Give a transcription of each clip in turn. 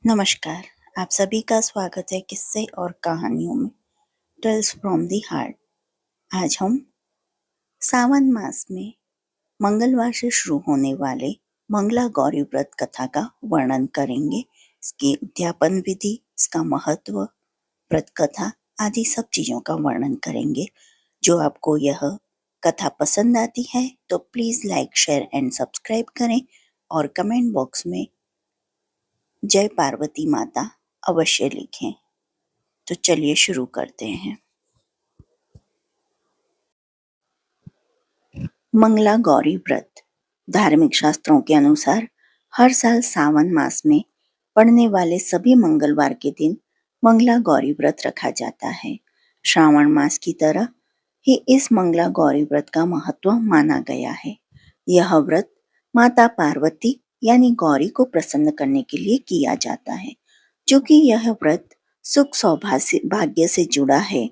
नमस्कार। आप सभी का स्वागत है किस्से और कहानियों में टेल्स फ्रॉम दी हार्ट। आज हम सावन मास में मंगलवार से शुरू होने वाले मंगला गौरी व्रत कथा का वर्णन करेंगे। इसकी उद्यापन विधि, इसका महत्व, व्रत कथा आदि सब चीज़ों का वर्णन करेंगे। जो आपको यह कथा पसंद आती है तो please like, share and subscribe करें और कमेंट बॉक्स में जय पार्वती माता अवश्य लिखें। तो चलिए शुरू करते हैं। मंगला गौरी व्रत धार्मिक शास्त्रों के अनुसार हर साल सावन मास में पड़ने वाले सभी मंगलवार के दिन मंगला गौरी व्रत रखा जाता है। श्रावण मास की तरह ही इस मंगला गौरी व्रत का महत्व माना गया है। यह व्रत माता पार्वती यानी गौरी को प्रसन्न करने के लिए किया जाता है। क्योंकि यह व्रत सुख सौभाग्य से जुड़ा है,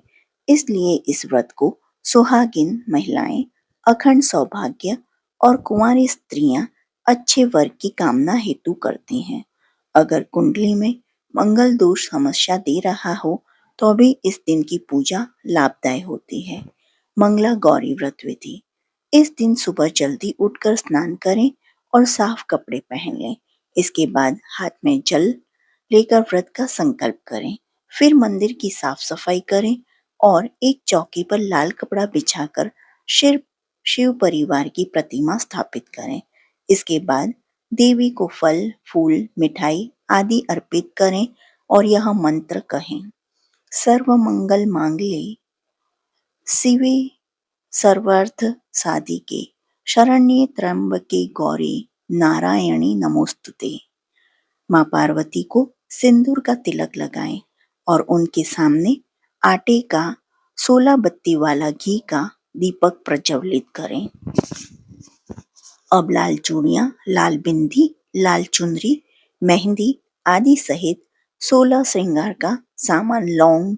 इसलिए इस व्रत को सुहागिन महिलाएं, अखंड सौभाग्य और कुंवारी स्त्रियां अच्छे वर की कामना हेतु करती हैं। अगर कुंडली में मंगल दोष समस्या दे रहा हो तो भी इस दिन की पूजा लाभदायक होती है। मंगला गौरी व्रत विधि: इस दिन सुबह जल्दी उठकर स्नान करें और साफ कपड़े पहन लें। इसके बाद हाथ में जल लेकर व्रत का संकल्प करें। फिर मंदिर की साफ सफाई करें और एक चौकी पर लाल कपड़ा बिछाकर शिव परिवार की प्रतिमा स्थापित करें। इसके बाद देवी को फल, फूल, मिठाई आदि अर्पित करें और यह मंत्र कहें: सर्व मंगल मांगल्ये शिवे सर्वार्थ साधिके शरण्ये त्र्यंबके गौरी नारायणी नमोस्तुते। माँ पार्वती को सिंदूर का तिलक लगाएं और उनके सामने आटे का 16 बत्ती वाला घी का दीपक प्रज्वलित करें। अब लाल चूड़ियां, लाल बिंदी, लाल चुनरी, मेहंदी आदि सहित 16 श्रृंगार का सामान, लौंग,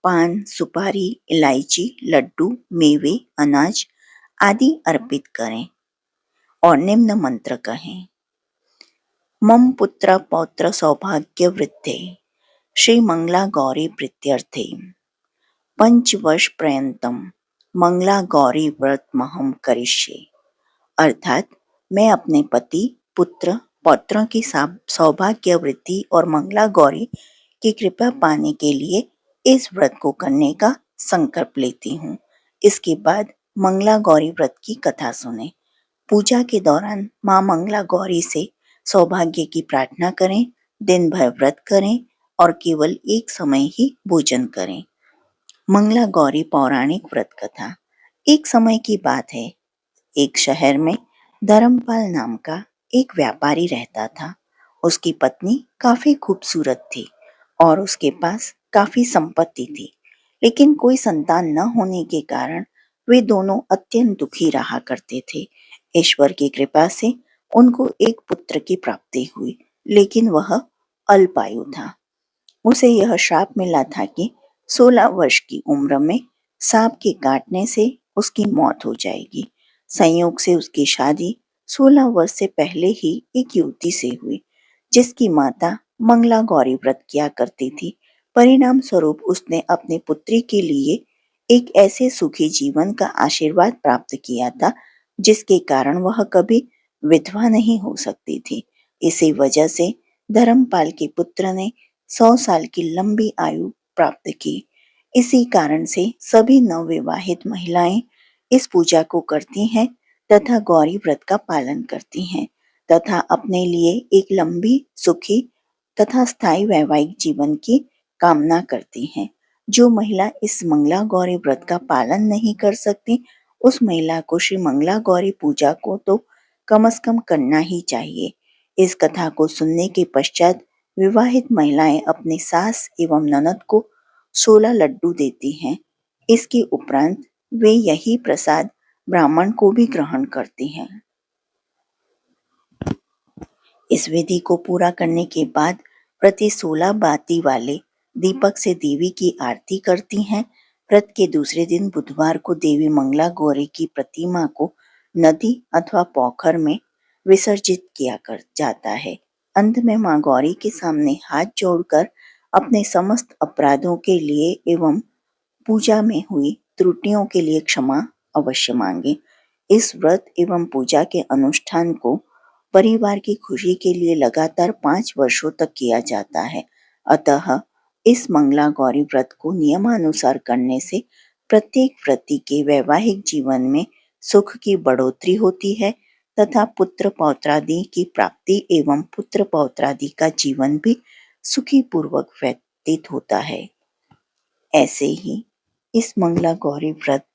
पान, सुपारी, इलायची, लड्डू, मेवे, अनाज आदि अर्पित करें और निम्न मंत्र कहें: मम पुत्र पौत्र सौभाग्य वृद्धे श्री मंगला गौरी प्रीत्यर्थे पंचवर्ष पर्यंतम मंगला गौरी व्रत महम करिष्ये। अर्थात मैं अपने पति, पुत्र, पौत्रों की सौभाग्य वृद्धि और मंगला गौरी की कृपा पाने के लिए इस व्रत को करने का संकल्प लेती हूँ। इसके बाद मंगला गौरी व्रत की कथा सुने। पूजा के दौरान माँ मंगला गौरी से सौभाग्य की प्रार्थना करें, दिन भर व्रत करें और केवल एक समय ही भोजन करें। मंगला गौरी पौराणिक व्रत कथा। एक समय की बात है, एक शहर में धर्मपाल नाम का एक व्यापारी रहता था। उसकी पत्नी काफी खूबसूरत थी और उसके पास काफी संपत्ति थी, लेकिन कोई संतान न होने के कारण वे दोनों अत्यंत दुखी रहा करते थे। ईश्वर की कृपा से उनको एक पुत्र की प्राप्ति हुई, लेकिन वह अल्पायु था। उसे यह श्राप मिला था कि 16 वर्ष की उम्र में सांप के काटने से उसकी मौत हो जाएगी। संयोग से उसकी शादी 16 वर्ष से पहले ही एक युवती से हुई, जिसकी माता मंगला गौरी व्रत किया करती थी। परिणाम स्वरूप उसने अपने पुत्री के लिए एक ऐसे सुखी जीवन का आशीर्वाद प्राप्त किया था, जिसके कारण वह कभी विधवा नहीं हो सकती थी। इसी वजह से धर्मपाल के पुत्र ने 100 साल की लंबी आयु प्राप्त की। इसी कारण से सभी नवविवाहित महिलाएं इस पूजा को करती हैं तथा गौरी व्रत का पालन करती हैं तथा अपने लिए एक लंबी, सुखी तथा स्थायी वैवाहिक जीवन की कामना करती हैं। जो महिला इस मंगला गौरी व्रत का पालन नहीं कर सकती, उस महिला को श्री मंगला गौरी पूजा को तो कम से कम करना ही चाहिए। इस कथा को सुनने के पश्चात विवाहित महिलाएं अपनी सास एवं ननद को 16 लड्डू देती हैं। इसके उपरांत वे यही प्रसाद ब्राह्मण को भी ग्रहण करती हैं। इस विधि को पूरा करने के बाद प्रति 16 बाती वाले दीपक से देवी की आरती करती हैं। व्रत के दूसरे दिन बुधवार को देवी मंगला गौरी की प्रतिमा को नदी अथवा पोखर में विसर्जित किया कर जाता है। अंत में माँ गौरी के सामने हाथ जोड़कर अपने समस्त अपराधों के लिए एवं पूजा में हुई त्रुटियों के लिए क्षमा अवश्य मांगे। इस व्रत एवं पूजा के अनुष्ठान को परिवार की खुशी के लिए लगातार 5 वर्षों तक किया जाता है। अतः इस मंगला गौरी व्रत को नियमानुसार करने से प्रत्येक व्रती के वैवाहिक जीवन में सुख की बढ़ोतरी होती है तथा पुत्र पौत्रादि की प्राप्ति एवं पुत्र पौत्रादि का जीवन भी सुखी पूर्वक व्यतीत होता है। ऐसे ही इस मंगला गौरी व्रत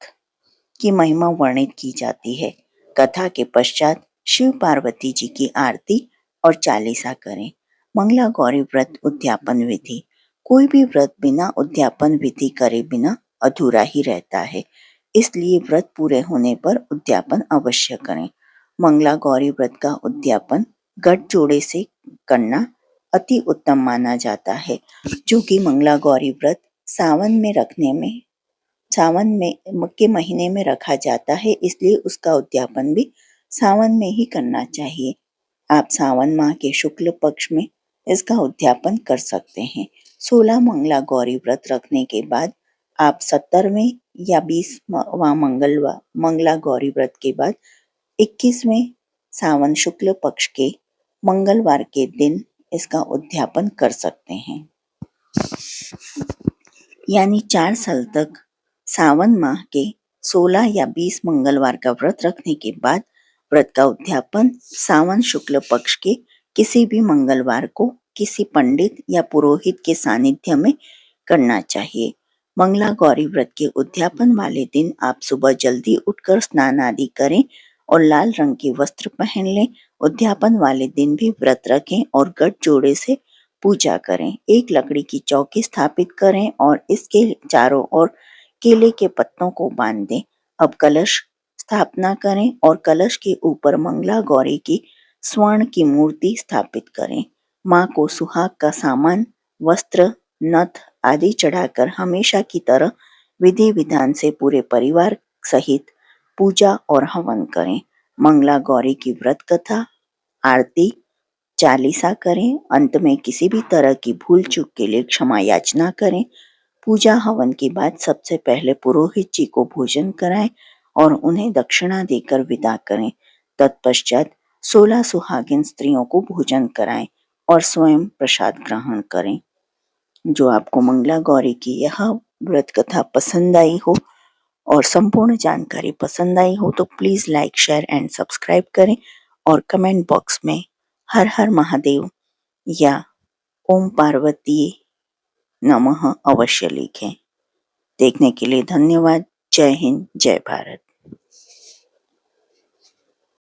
की महिमा वर्णित की जाती है। कथा के पश्चात शिव पार्वती जी की आरती और चालीसा करें। मंगला गौरी व्रत उद्यापन विधि। कोई भी व्रत बिना उद्यापन विधि करे बिना अधूरा ही रहता है, इसलिए व्रत पूरे होने पर उद्यापन अवश्य करें। मंगला गौरी व्रत का उद्यापन गठजोड़े से करना अति उत्तम माना जाता है, जो कि मंगला गौरी व्रत सावन में के महीने में रखा जाता है, इसलिए उसका उद्यापन भी सावन में ही करना चाहिए। आप सावन माह के शुक्ल पक्ष में इसका उद्यापन कर सकते हैं। 16 मंगला गौरी व्रत रखने के बाद आप 17वें या 20वां मंगला गौरी व्रत के बाद 21वें सावन शुक्ल पक्ष के मंगलवार के दिन इसका उद्यापन कर सकते हैं। यानी 4 साल तक सावन माह के 16 या 20 मंगलवार का व्रत रखने के बाद व्रत का उद्यापन सावन शुक्ल पक्ष के किसी भी मंगलवार को किसी पंडित या पुरोहित के सानिध्य में करना चाहिए। मंगला गौरी व्रत के उद्यापन वाले दिन आप सुबह जल्दी उठकर स्नान आदि करें और लाल रंग के वस्त्र पहन लें। उद्यापन वाले दिन भी व्रत रखें और गठजोड़े से पूजा करें। एक लकड़ी की चौकी स्थापित करें और इसके चारों ओर केले के पत्तों को बांध दें। अब कलश स्थापना करें और कलश के ऊपर मंगला गौरी की स्वर्ण की मूर्ति स्थापित करें। माँ को सुहाग का सामान, वस्त्र, नथ आदि चढ़ाकर हमेशा की तरह विधि विधान से पूरे परिवार सहित पूजा और हवन करें। मंगला गौरी की व्रत कथा, आरती, चालीसा करें। अंत में किसी भी तरह की भूल चूक के लिए क्षमा याचना करें। पूजा हवन के बाद सबसे पहले पुरोहित जी को भोजन कराएं और उन्हें दक्षिणा देकर विदा करें। तत्पश्चात 16 सुहागिन स्त्रियों को भोजन कराएं और स्वयं प्रसाद ग्रहण करें। जो आपको मंगला गौरी की यह व्रत कथा पसंद आई हो और संपूर्ण जानकारी पसंद आई हो तो please like, share and subscribe करें और कमेंट बॉक्स में हर हर महादेव या ओम पार्वती नमः अवश्य लिखें। देखने के लिए धन्यवाद। जय हिंद, जय भारत।